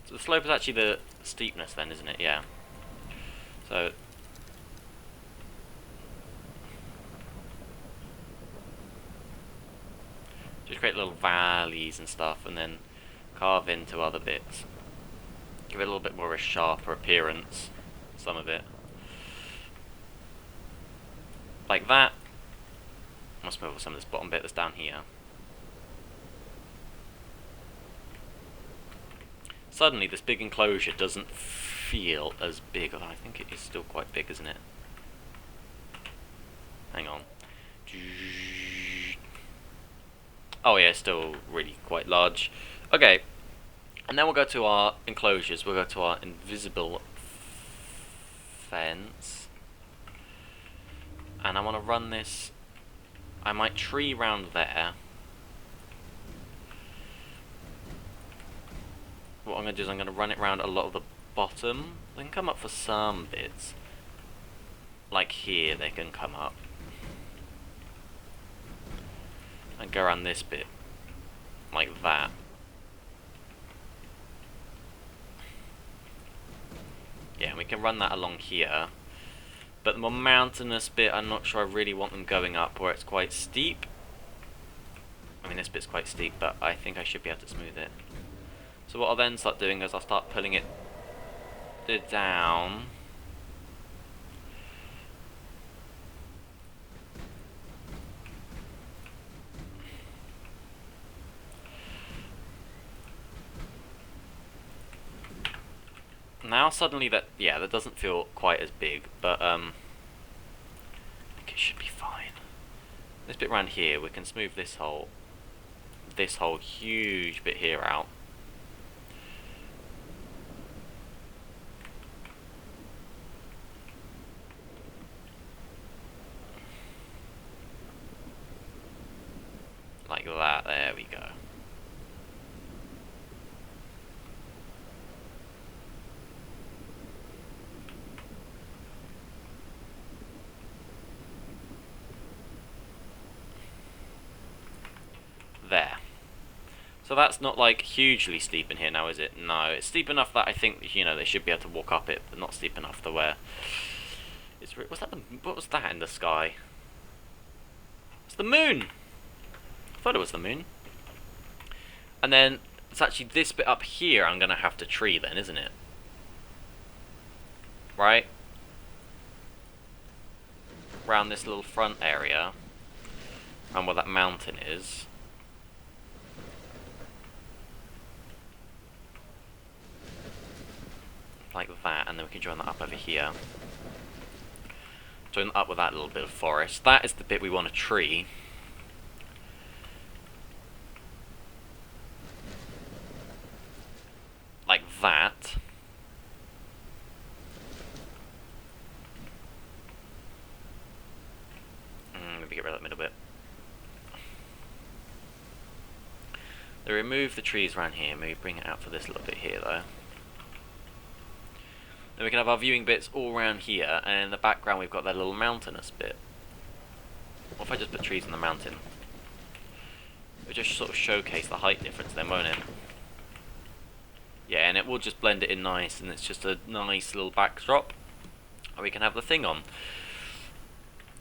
So the slope is actually the steepness then, isn't it? Yeah. So just create little valleys and stuff and then carve into other bits. Give it a little bit more of a sharper appearance, some of it. Like that. Must move some of this bottom bit that's down here. Suddenly this big enclosure doesn't feel as big, although I think it is still quite big, isn't it? Hang on. Oh yeah, it's still really quite large. Okay, and then we'll go to our enclosures. We'll go to our invisible fence. And I want to run this... I might tree round there. What I'm going to do is I'm going to run it round a lot of the bottom. They can come up for some bits. Like here, they can come up. And go around this bit. Like that. Yeah, we can run that along here. But the more mountainous bit, I'm not sure I really want them going up where it's quite steep. I mean, this bit's quite steep, but I think I should be able to smooth it. So what I'll then start doing is I'll start pulling it down. Now suddenly that, yeah, that doesn't feel quite as big, but I think it should be fine. This bit around here, we can smooth this whole huge bit here out. Like that, there we go. There. So that's not like hugely steep in here now, is it? No, it's steep enough that I think, you know, they should be able to walk up it, but not steep enough to where it's... what was that in the sky? It's the moon! I thought it was the moon. And then it's actually this bit up here I'm gonna have to tree then, isn't it? Right? Around this little front area, and where that mountain is. Like that, and then we can join that up over here. Join that up with that little bit of forest. That is the bit we want to tree. Like that. Maybe get rid of that middle bit. They remove the trees around here. Maybe bring it out for this little bit here, though. Then we can have our viewing bits all around here, and in the background we've got that little mountainous bit. What if I just put trees on the mountain? It'll just sort of showcase the height difference then, won't it? Yeah, and it will just blend it in nice, and it's just a nice little backdrop. And we can have the thing on.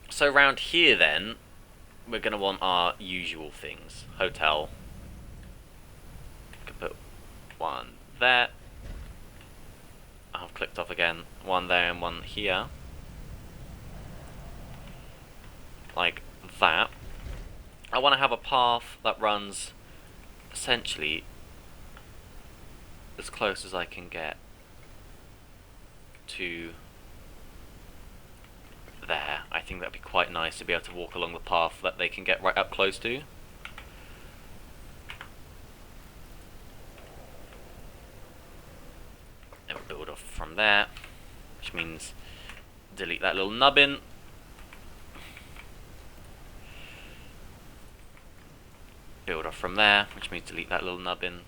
So around here then, we're going to want our usual things. Hotel. Could put one there. I've clicked off again. One there and one here. Like that. I want to have a path that runs essentially as close as I can get to there. I think that'd be quite nice to be able to walk along the path that they can get right up close to. Then we'll build off from there, which means delete that little nubbin. Build off from there, which means delete that little nubbin.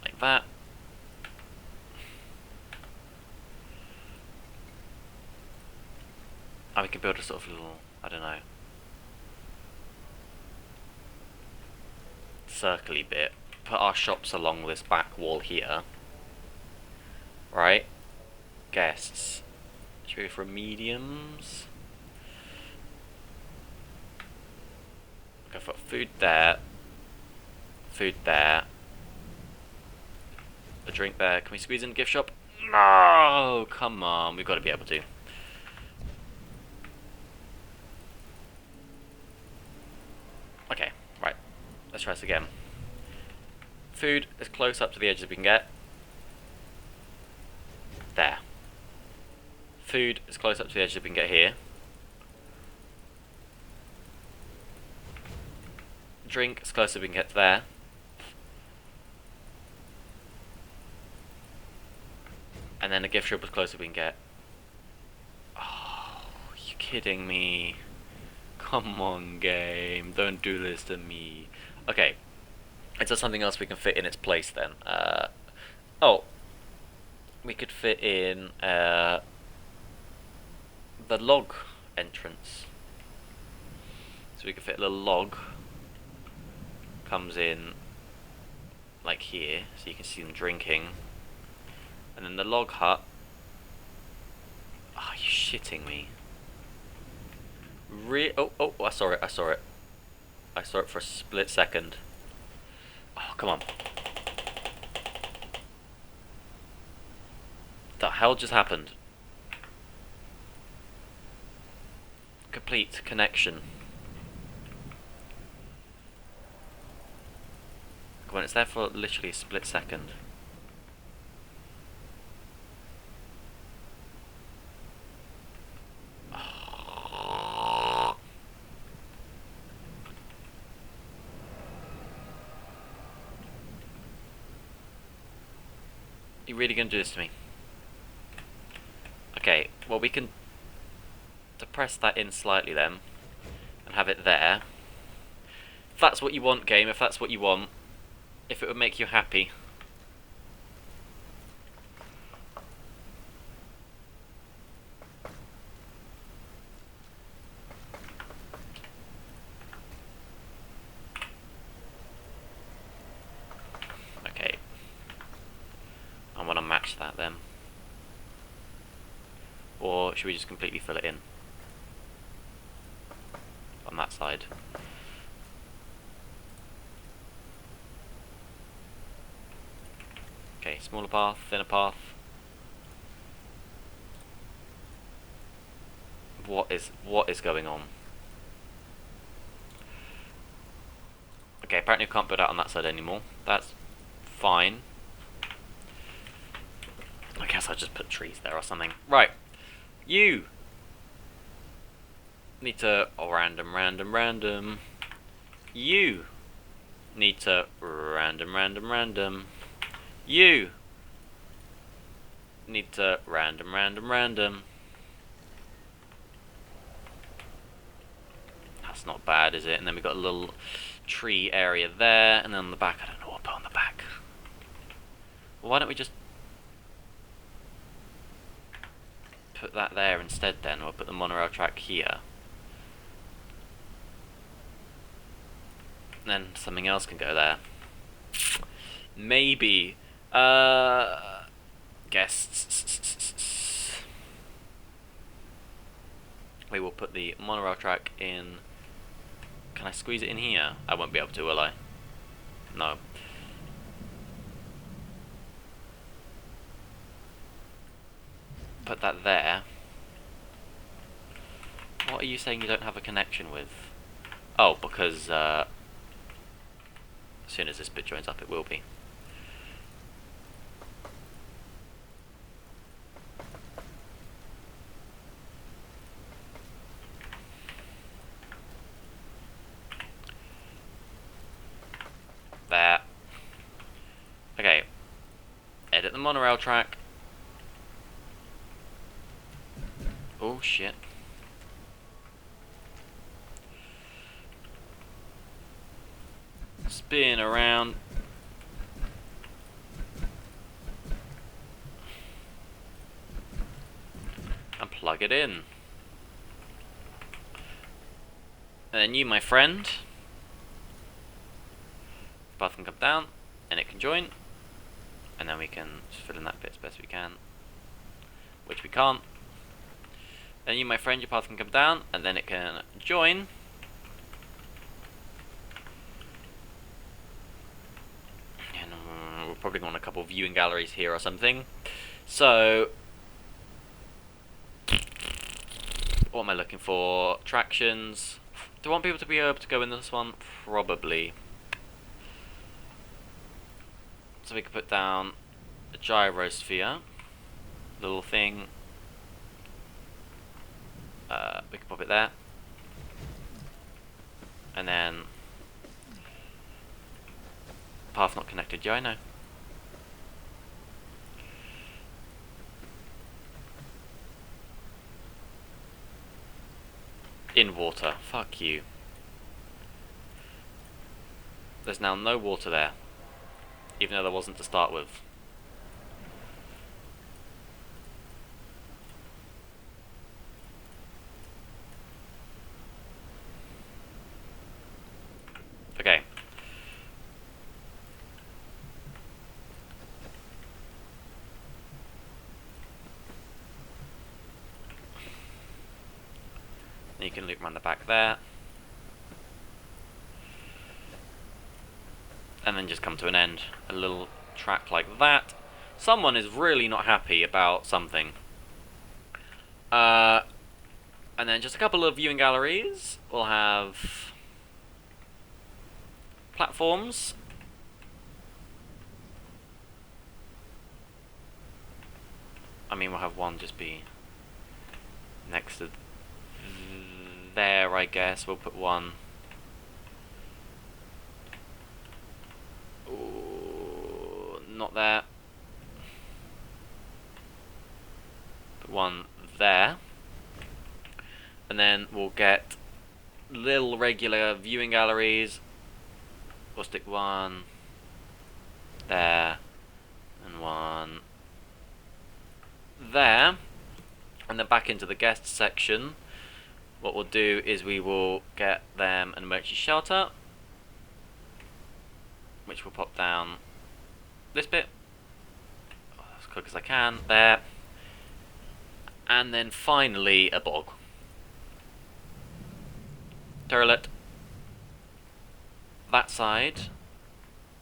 Like that. And we can build a sort of little, I don't know, circly bit. Put our shops along this back wall here. Right? Guests. Should we go for mediums? Go for food there. Food there. A drink there. Can we squeeze in the gift shop? No! Come on, we've got to be able to. Okay, right. Let's try this again. Food as close up to the edge as we can get. There. Food as close up to the edge as we can get here. Drink as close as we can get to there. And then a gift shop as close as we can get. Oh, are you kidding me? Come on, game. Don't do this to me. Okay. Is there something else we can fit in its place then? Oh. We could fit in the log entrance. So we could fit a little log. Comes in like here, so you can see them drinking. And then the log hut. Are you shitting me? Oh, I saw it. I saw it for a split second. Oh, come on. The hell just happened? Complete connection. Come on, it's there for literally a split second. You really gonna do this to me? Okay, well we can depress that in slightly then, and have it there. If that's what you want, game, if that's what you want, if it would make you happy. Okay. I want to match that then. Or should we just completely fill it in? On that side. Okay, smaller path, thinner path. What is going on? Okay, apparently we can't put that on that side anymore. That's fine. I guess I'll just put trees there or something. Right. You need to random. You need to random. You need to random. That's not bad, is it? And then we've got a little tree area there, and then on the back, I don't know what to put on the back. Well, why don't we just... put that there instead then, or put the monorail track here. Then something else can go there. Maybe. Guests. We will put the monorail track in. Can I squeeze it in here? I won't be able to, will I? No. Put that there. What are you saying you don't have a connection with? Oh, because as soon as this bit joins up, it will be. There. Okay. Edit the monorail track. Oh shit. Spin around. And plug it in. And then you, my friend. Path can come down, and it can join. And then we can just fill in that bit as best we can. Which we can't. Then you, my friend, your path can come down, and then it can join. And we're probably going to want a couple of viewing galleries here or something. So, what am I looking for? Tractions. Do I want people to be able to go in this one? Probably. So we can put down a gyrosphere. Little thing. We can pop it there. And then path not connected, yeah I know. In water, fuck you. There's now no water there. Even though there wasn't to start with. Okay. Then you can loop around the back there. And then just come to an end. A little track like that. Someone is really not happy about something. And then just a couple of viewing galleries. We'll have platforms. I mean, we'll have one just be next to there, I guess. We'll put one. Ooh, not there. Put one there. And then we'll get little regular viewing galleries. We'll stick one there and one there. And then back into the guest section. What we'll do is we will get them an emergency shelter, which will pop down this bit as quick as I can there. And then finally a bog. Turlet that side,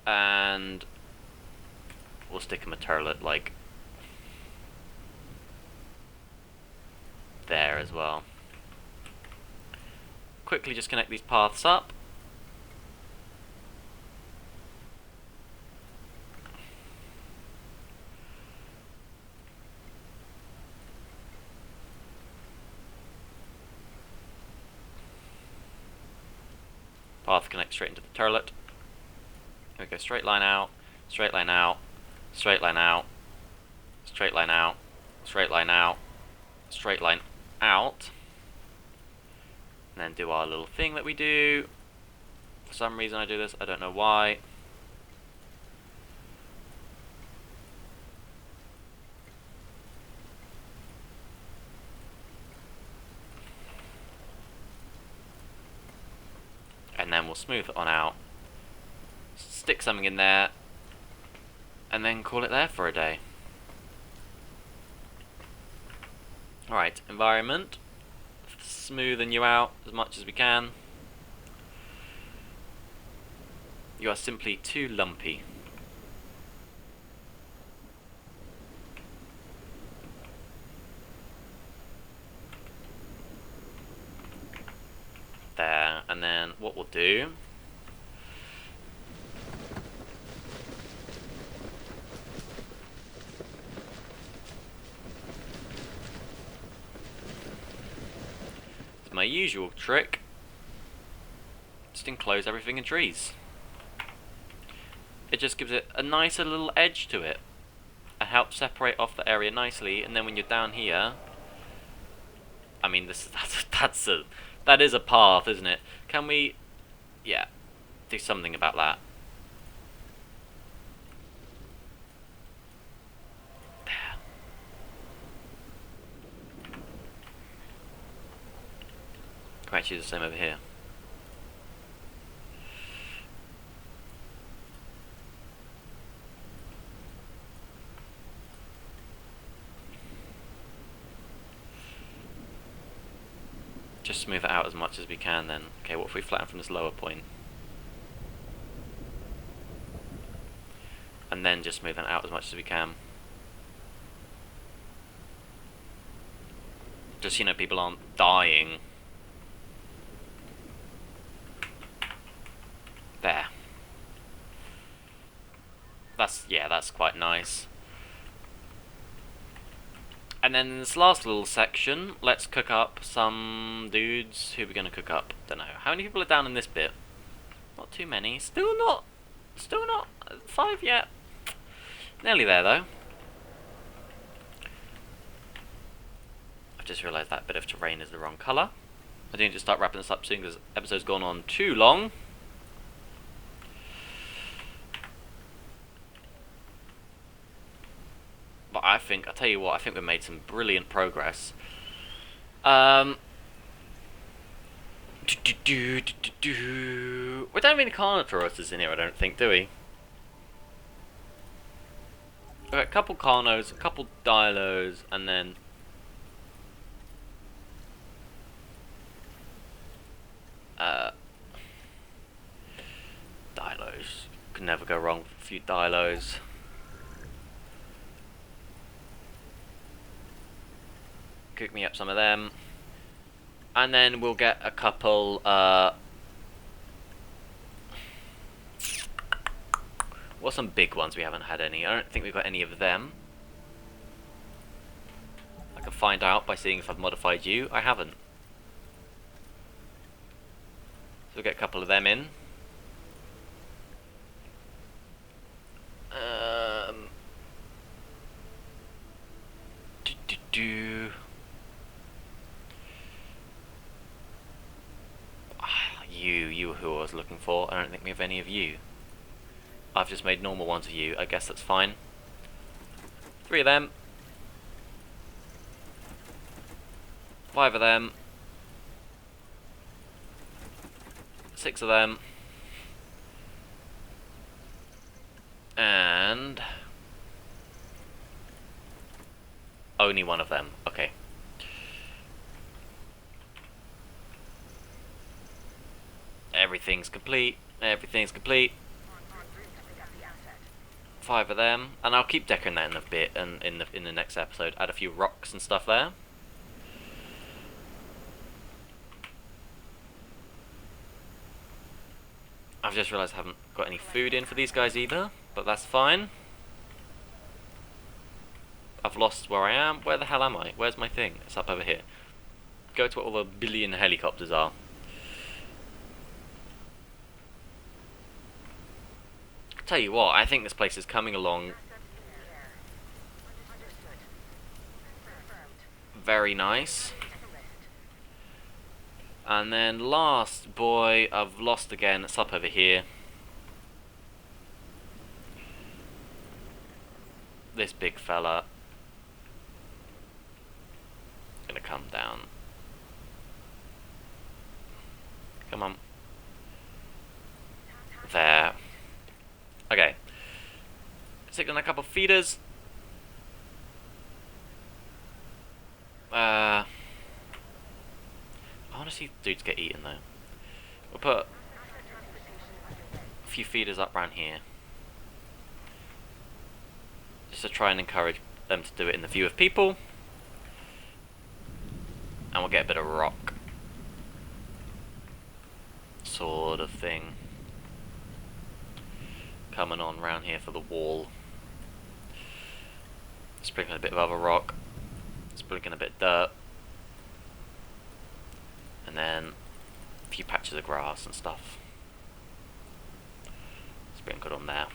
and we'll stick him a turlet like there as well. Quickly just connect these paths up. Path connects straight into the turlet. Here we go, straight line out, straight line out, straight line out, straight line out, straight line out, straight line out. And then do our little thing that we do. For some reason I do this, I don't know why. we'll smooth it on out, stick something in there, and then call it there for a day. Alright, environment. Smoothing you out as much as we can. You are simply too lumpy. There, and then what we'll do is my usual trick. Just enclose everything in trees. It just gives it a nicer little edge to it and helps separate off the area nicely, and then when you're down here, I mean that is a path, isn't it? Can we, yeah, do something about that? There. Can we actually do the same over here? Just smooth it out as much as we can then. Okay, what if we flatten from this lower point? And then just smooth it out as much as we can. Just, you know, people aren't dying. There. That's quite nice. And then in this last little section, let's cook up some dudes. Who are we going to cook up? Don't know. How many people are down in this bit? Not too many. Still not 5 yet. Nearly there though. I've just realised that bit of terrain is the wrong colour. I need to start wrapping this up soon because the episode's gone on too long. But I tell you what, I think we've made some brilliant progress. We don't have any carnotaurus in here, I don't think, do we? We've got a couple carnos, a couple dilos, and then dilos. Can never go wrong with a few dilos. Cook me up some of them, and then we'll get a couple what's some big ones we haven't had any? I don't think we've got any of them. I can find out by seeing if I've modified you. I haven't. So we'll get a couple of them in. You who I was looking for. I don't think we have any of you. I've just made normal ones of you. I guess that's fine. 3 of them. 5 of them. 6 of them. And only 1 of them. Okay. Everything's complete. Everything's complete. 5 of them, and I'll keep decorating that in a bit, and in the next episode, add a few rocks and stuff there. I've just realised I haven't got any food in for these guys either, but that's fine. I've lost where I am. Where the hell am I? Where's my thing? It's up over here. Go to where all the billion helicopters are. Tell you what, I think this place is coming along very nice. And then last, boy, I've lost again. It's up over here. This big fella gonna come down. Come on. there. Okay. Stick on a couple of feeders. I want to see dudes get eaten though. We'll put a few feeders up around here. Just to try and encourage them to do it in the view of people. And we'll get a bit of rock. Sort of thing. Coming on round here for the wall. Sprinkling a bit of other rock. Sprinkling a bit of dirt. And then a few patches of grass and stuff. Sprinkled on there.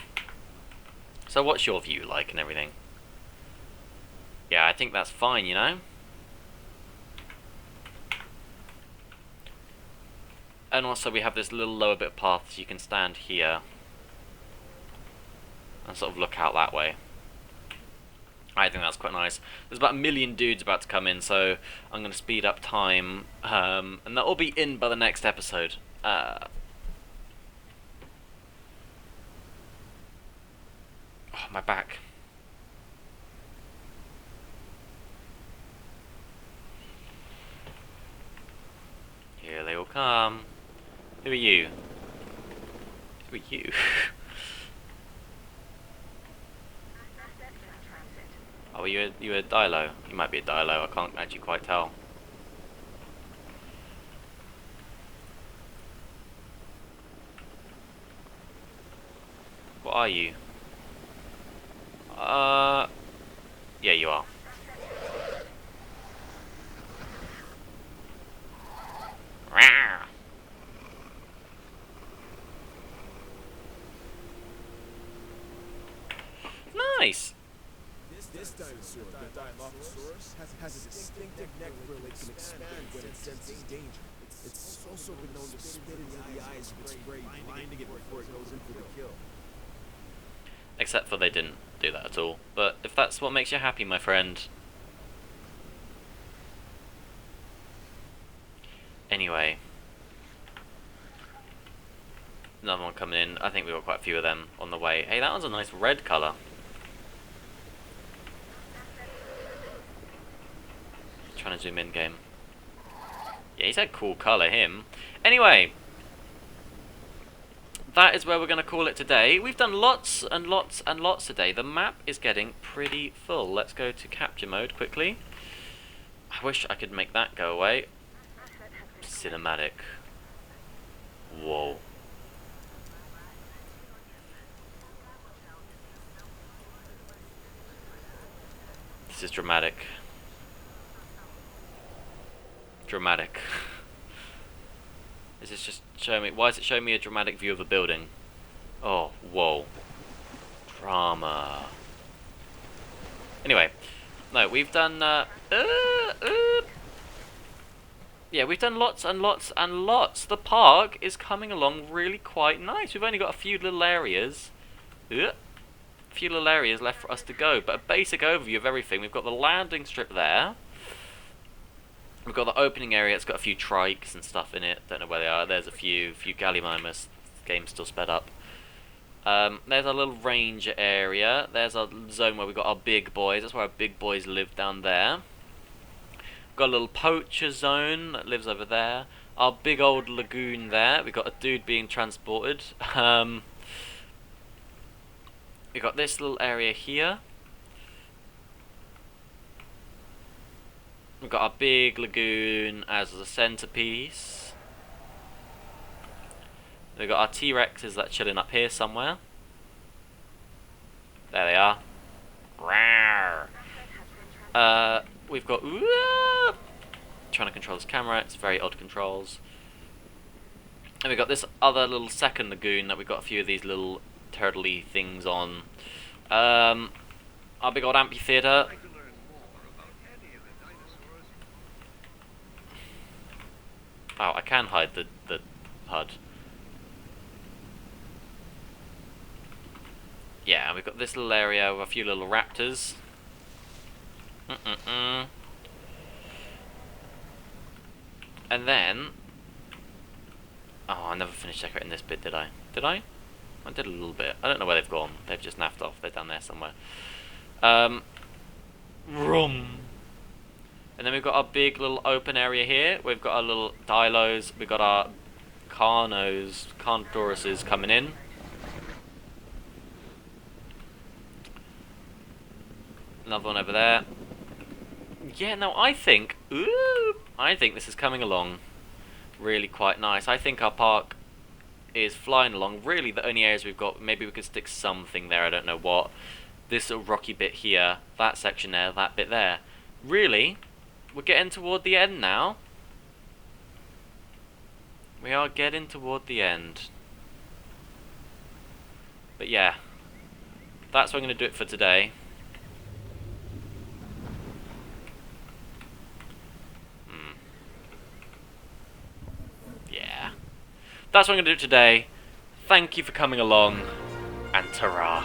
So what's your view like and everything? Yeah, I think that's fine, you know? And also we have this little lower bit of path, so you can stand here and sort of look out that way. I think that's quite nice. There's about 1 million dudes about to come in, so I'm going to speed up time, and that will be in by the next episode. Oh, my back. Here they all come. Who are you? Who are you? Oh, are you a dilo? You might be a dilo, I can't actually quite tell. What are you? Yeah, you are. Rawr. Nice! This dinosaur, the Dilophosaurus, has a distinctive neck frill that can expand when it senses danger. It's also been known to spit into the eyes of its prey, blinding it before it goes in for the kill. Except for they didn't do that at all. But if that's what makes you happy, my friend. Anyway. Another one coming in. I think we've got quite a few of them on the way. Hey, that one's a nice red colour. Trying to zoom in game. Yeah, he's a cool colour, him. Anyway. That is where we're going to call it today. We've done lots and lots and lots today. The map is getting pretty full. Let's go to capture mode quickly. I wish I could make that go away. Cinematic. Whoa. This is dramatic. Dramatic. Is this just showing me? Why is it showing me a dramatic view of a building? Oh, whoa. Drama. Anyway, no, we've done. Yeah, we've done lots and lots and lots. The park is coming along really quite nice. We've only got a few little areas. Few little areas left for us to go, but a basic overview of everything. We've got the landing strip there. We've got the opening area. It's got a few trikes and stuff in it. Don't know where they are. There's a few gallimimus. Game's still sped up. There's our little ranger area. There's our zone where we've got our big boys. That's where our big boys live down there. We've got a little poacher zone that lives over there. Our big old lagoon there. We've got a dude being transported. We've got this little area here. We've got our big lagoon as a centerpiece. We've got our T-Rexes that are chilling up here somewhere. There they are. Rawr. We've got... trying to control this camera. It's very odd controls. And we've got this other little second lagoon that we've got a few of these little turtley things on. Our big old amphitheater. Oh, I can hide the HUD. Yeah, we've got this little area with a few little raptors. And then... Oh, I never finished decorating this bit, did I? Did I? I did a little bit. I don't know where they've gone. They've just naffed off. They're down there somewhere. Room. And then we've got our big little open area here. We've got our little dilos. We've got our Carnotauruses coming in. Another one over there. Yeah, no, I think this is coming along really quite nice. I think our park is flying along. Really, the only areas we've got, maybe we could stick something there, I don't know what. This little rocky bit here, that section there, that bit there. Really, we're getting toward the end now. We are getting toward the end. But yeah, that's what I'm going to do it for today. Yeah. That's what I'm going to do today. Thank you for coming along, and ta-ra.